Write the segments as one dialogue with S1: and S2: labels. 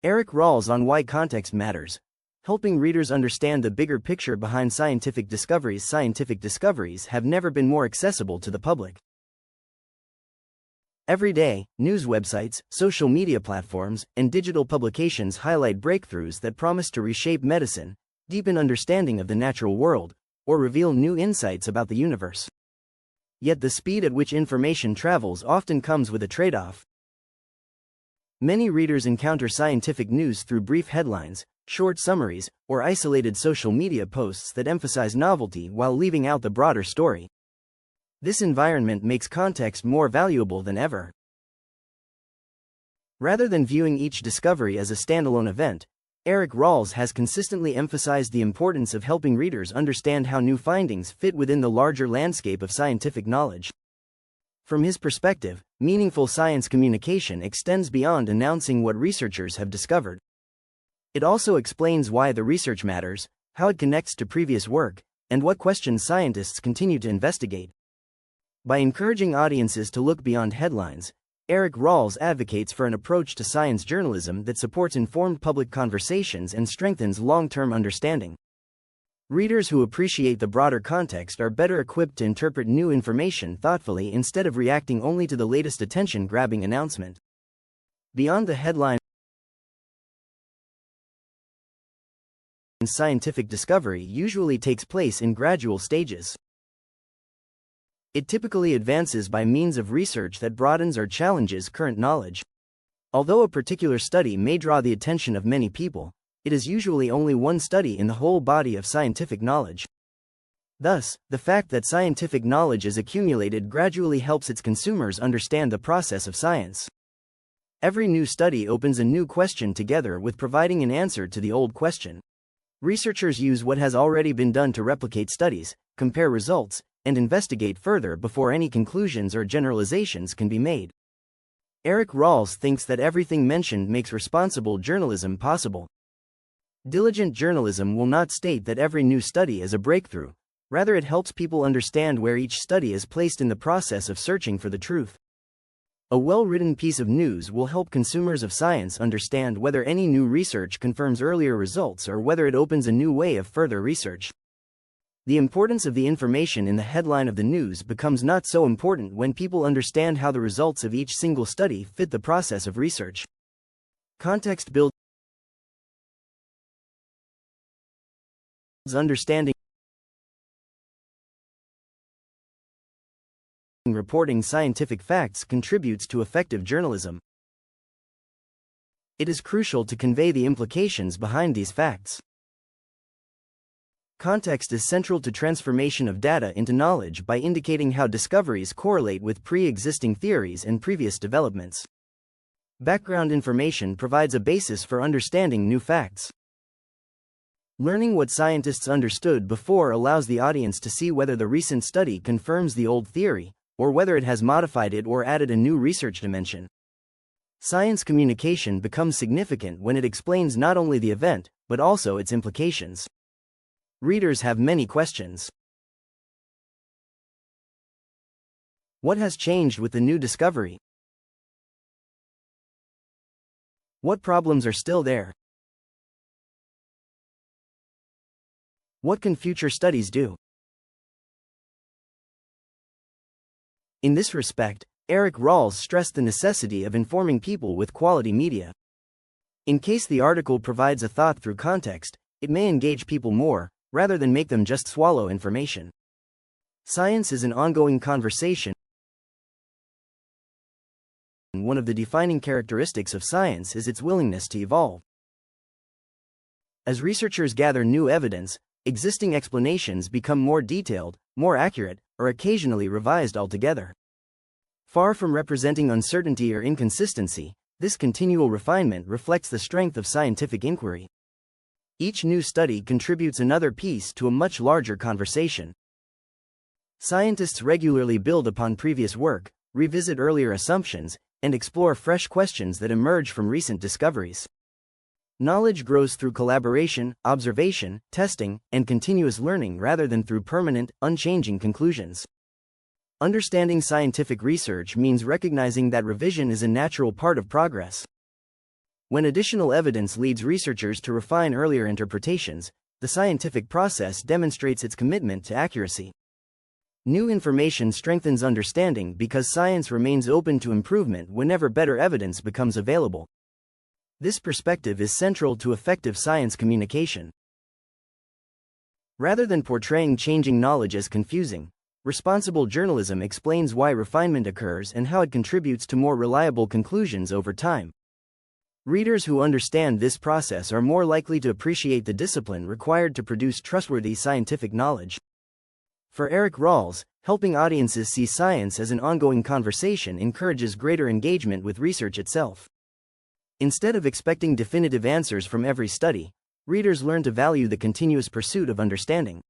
S1: Eric Ralls on why context matters, helping readers understand the bigger picture behind scientific discoveries. Scientific discoveries have never been more accessible to the public. Every day, news websites, social media platforms, and digital publications highlight breakthroughs that promise to reshape medicine, deepen understanding of the natural world, or reveal new insights about the universe. Yet the speed at which information travels often comes with a trade-off. Many readers encounter scientific news through brief headlines, short summaries, or isolated social media posts that emphasize novelty while leaving out the broader story. This environment makes context more valuable than ever. Rather than viewing each discovery as a standalone event, Eric Ralls has consistently emphasized the importance of helping readers understand how new findings fit within the larger landscape of scientific knowledge. From his perspective, meaningful science communication extends beyond announcing what researchers have discovered. It also explains why the research matters, how it connects to previous work, and what questions scientists continue to investigate. By encouraging audiences to look beyond headlines, Eric Ralls advocates for an approach to science journalism that supports informed public conversations and strengthens long-term understanding. Readers who appreciate the broader context are better equipped to interpret new information thoughtfully instead of reacting only to the latest attention-grabbing announcement. Beyond the headline, scientific discovery usually takes place in gradual stages. It typically advances by means of research that broadens or challenges current knowledge. Although a particular study may draw the attention of many people, it is usually only one study in the whole body of scientific knowledge. Thus, the fact that scientific knowledge is accumulated gradually helps its consumers understand the process of science. Every new study opens a new question together with providing an answer to the old question. Researchers use what has already been done to replicate studies, compare results, and investigate further before any conclusions or generalizations can be made. Eric Ralls thinks that everything mentioned makes responsible journalism possible. Diligent journalism will not state that every new study is a breakthrough, rather it helps people understand where each study is placed in the process of searching for the truth. A well-written piece of news will help consumers of science understand whether any new research confirms earlier results or whether it opens a new way of further research. The importance of the information in the headline of the news becomes not so important when people understand how the results of each single study fit the process of research. Context builds understanding. Reporting scientific facts contributes to effective journalism. It is crucial to convey the implications behind these facts. Context is central to transformation of data into knowledge by indicating how discoveries correlate with pre-existing theories and previous developments. Background information provides a basis for understanding new facts. Learning what scientists understood before allows the audience to see whether the recent study confirms the old theory, or whether it has modified it or added a new research dimension. Science communication becomes significant when it explains not only the event, but also its implications. Readers have many questions. What has changed with the new discovery? What problems are still there? What can future studies do? In this respect, Eric Ralls stressed the necessity of informing people with quality media. In case the article provides a thought through context, it may engage people more, rather than make them just swallow information. Science is an ongoing conversation. One of the defining characteristics of science is its willingness to evolve. As researchers gather new evidence, existing explanations become more detailed, more accurate, or occasionally revised altogether. Far from representing uncertainty or inconsistency, this continual refinement reflects the strength of scientific inquiry. Each new study contributes another piece to a much larger conversation. Scientists regularly build upon previous work, revisit earlier assumptions, and explore fresh questions that emerge from recent discoveries. Knowledge grows through collaboration, observation, testing, and continuous learning rather than through permanent, unchanging conclusions. Understanding scientific research means recognizing that revision is a natural part of progress. When additional evidence leads researchers to refine earlier interpretations, the scientific process demonstrates its commitment to accuracy. New information strengthens understanding because science remains open to improvement whenever better evidence becomes available. This perspective is central to effective science communication. Rather than portraying changing knowledge as confusing, responsible journalism explains why refinement occurs and how it contributes to more reliable conclusions over time. Readers who understand this process are more likely to appreciate the discipline required to produce trustworthy scientific knowledge. For Eric Ralls, helping audiences see science as an ongoing conversation encourages greater engagement with research itself. Instead of expecting definitive answers from every study, readers learn to value the continuous pursuit of understanding.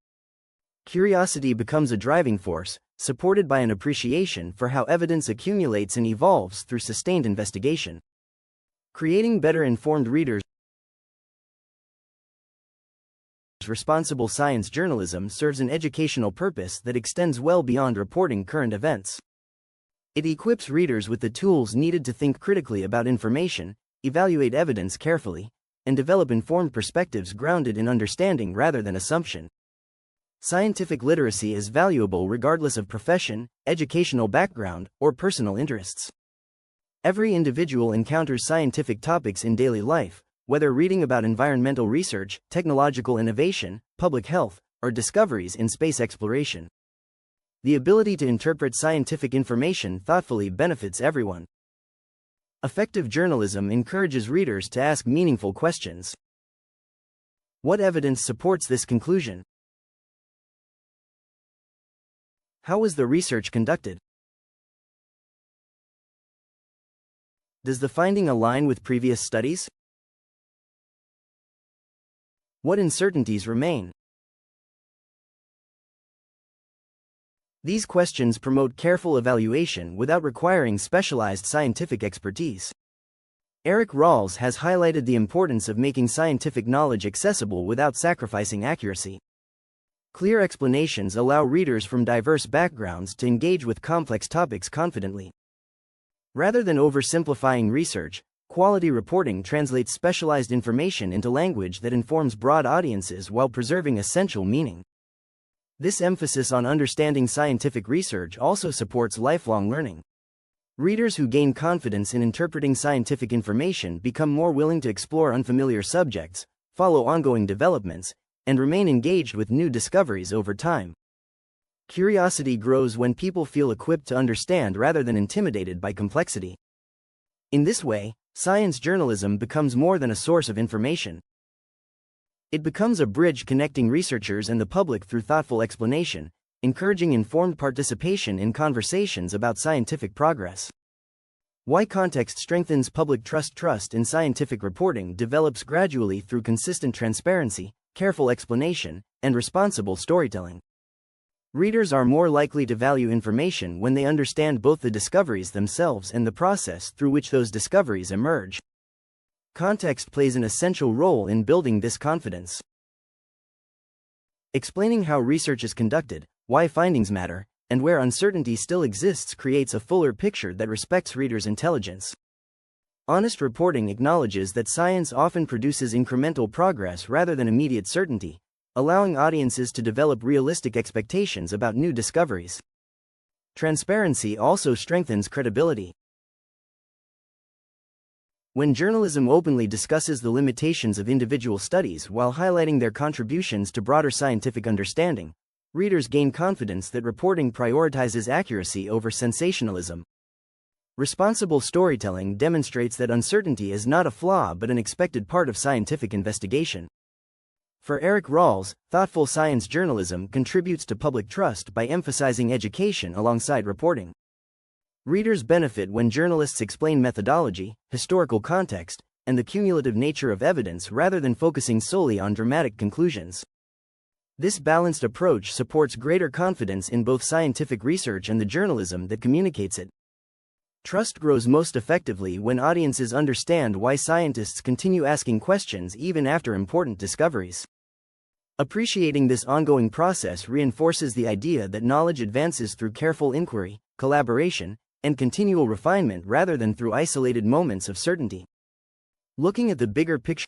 S1: Curiosity becomes a driving force, supported by an appreciation for how evidence accumulates and evolves through sustained investigation. Creating better informed readers. Responsible science journalism serves an educational purpose that extends well beyond reporting current events. It equips readers with the tools needed to think critically about information, evaluate evidence carefully, and develop informed perspectives grounded in understanding rather than assumption. Scientific literacy is valuable regardless of profession, educational background, or personal interests. Every individual encounters scientific topics in daily life, whether reading about environmental research, technological innovation, public health, or discoveries in space exploration. The ability to interpret scientific information thoughtfully benefits everyone. Effective journalism encourages readers to ask meaningful questions. What evidence supports this conclusion? How was the research conducted? Does the finding align with previous studies? What uncertainties remain? These questions promote careful evaluation without requiring specialized scientific expertise. Eric Ralls has highlighted the importance of making scientific knowledge accessible without sacrificing accuracy. Clear explanations allow readers from diverse backgrounds to engage with complex topics confidently. Rather than oversimplifying research, quality reporting translates specialized information into language that informs broad audiences while preserving essential meaning. This emphasis on understanding scientific research also supports lifelong learning. Readers who gain confidence in interpreting scientific information become more willing to explore unfamiliar subjects, follow ongoing developments, and remain engaged with new discoveries over time. Curiosity grows when people feel equipped to understand rather than intimidated by complexity. In this way, science journalism becomes more than a source of information. It becomes a bridge connecting researchers and the public through thoughtful explanation, encouraging informed participation in conversations about scientific progress. Why context strengthens public trust. Trust in scientific reporting develops gradually through consistent transparency, careful explanation, and responsible storytelling. Readers are more likely to value information when they understand both the discoveries themselves and the process through which those discoveries emerge. Context plays an essential role in building this confidence. Explaining how research is conducted, why findings matter, and where uncertainty still exists creates a fuller picture that respects readers' intelligence. Honest reporting acknowledges that science often produces incremental progress rather than immediate certainty, allowing audiences to develop realistic expectations about new discoveries. Transparency also strengthens credibility. When journalism openly discusses the limitations of individual studies while highlighting their contributions to broader scientific understanding, readers gain confidence that reporting prioritizes accuracy over sensationalism. Responsible storytelling demonstrates that uncertainty is not a flaw but an expected part of scientific investigation. For Eric Ralls, thoughtful science journalism contributes to public trust by emphasizing education alongside reporting. Readers benefit when journalists explain methodology, historical context, and the cumulative nature of evidence rather than focusing solely on dramatic conclusions. This balanced approach supports greater confidence in both scientific research and the journalism that communicates it. Trust grows most effectively when audiences understand why scientists continue asking questions even after important discoveries. Appreciating this ongoing process reinforces the idea that knowledge advances through careful inquiry, collaboration, and continual refinement rather than through isolated moments of certainty. Looking at the bigger picture,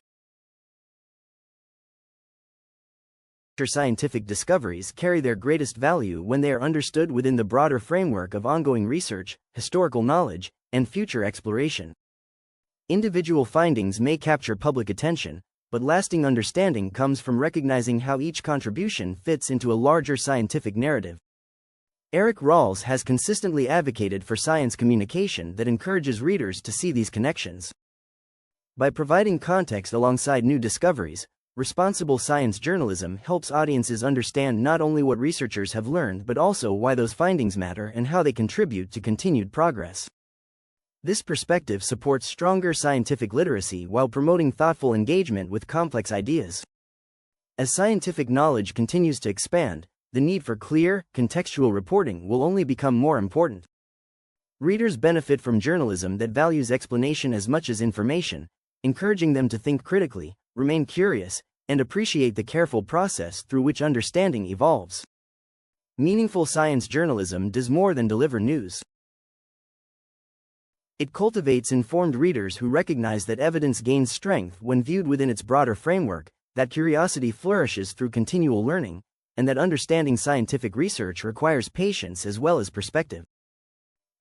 S1: scientific discoveries carry their greatest value when they are understood within the broader framework of ongoing research, historical knowledge, and future exploration. Individual findings may capture public attention, but lasting understanding comes from recognizing how each contribution fits into a larger scientific narrative. Eric Ralls has consistently advocated for science communication that encourages readers to see these connections. By providing context alongside new discoveries, responsible science journalism helps audiences understand not only what researchers have learned but also why those findings matter and how they contribute to continued progress. This perspective supports stronger scientific literacy while promoting thoughtful engagement with complex ideas. As scientific knowledge continues to expand, the need for clear, contextual reporting will only become more important. Readers benefit from journalism that values explanation as much as information, encouraging them to think critically, remain curious, and appreciate the careful process through which understanding evolves. Meaningful science journalism does more than deliver news. It cultivates informed readers who recognize that evidence gains strength when viewed within its broader framework, that curiosity flourishes through continual learning, and that understanding scientific research requires patience as well as perspective.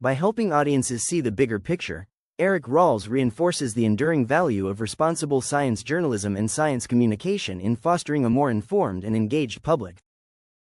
S1: By helping audiences see the bigger picture, Eric Ralls reinforces the enduring value of responsible science journalism and science communication in fostering a more informed and engaged public.